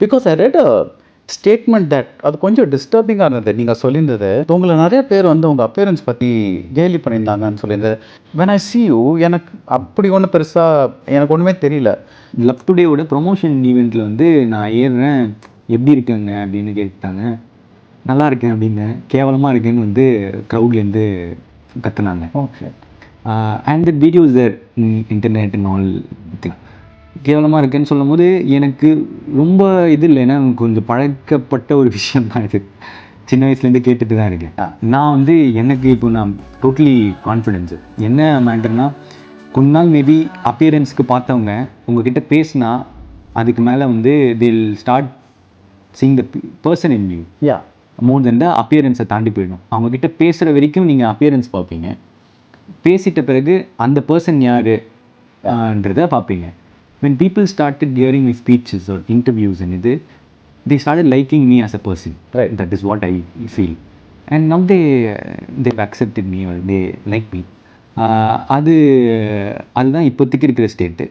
Because I read a statement that அது கொஞ்சம் டிஸ்டர்பிங்காக இருந்தது. நீங்கள் சொல்லியிருந்தது உங்களை நிறைய பேர் வந்து உங்கள் அப்பியரன்ஸ் பற்றி கேலி பண்ணியிருந்தாங்கன்னு சொல்லியிருந்தது. வென் ஐ சி யூ எனக்கு அப்படி ஒன்றும் பெருசாக எனக்கு ஒன்றுமே தெரியல. லவ் டுடேவோட ப்ரொமோஷன் ஈவெண்ட்டில் வந்து நான் ஏறுறேன், எப்படி இருக்குங்க அப்படின்னு கேட்டாங்க. நல்லா இருக்கேன் அப்படின்னேன். கேவலமாக இருக்கேன்னு வந்து க்ரௌட்லேருந்து கற்றுனாங்க. Okay. And that videos there internet and all thing. கேவலமாக இருக்குன்னு சொல்லும் போது எனக்கு ரொம்ப இது இல்லை, ஏன்னா கொஞ்சம் பழக்கப்பட்ட ஒரு விஷயம் தான் இது. சின்ன வயசுலேருந்து கேட்டுட்டு தான் இருக்கேன். நான் வந்து எனக்கு இப்போ நான் டோட்டலி கான்ஃபிடென்ஸு. என்ன மேட்டர்னா, கொஞ்ச நாள் மேபி அப்பியரன்ஸ்க்கு பார்த்தவங்க உங்ககிட்ட பேசினா அதுக்கு மேலே வந்து till start seeing the person in you. Yeah, more than the அப்பியரன்ஸை தாண்டி போயிடும். அவங்கக்கிட்ட பேசுகிற வரைக்கும் நீங்கள் அப்பியரன்ஸ் பார்ப்பீங்க. பேசிட்ட பிறகு அந்த பர்சன் யாருன்றதை பார்ப்பீங்க. when people started hearing my speeches or interviews and they started liking me as a person. Right. That is what I feel. And now they've accepted me or they like me. அதுதான் இப்போதைக்கு இருக்கிற state.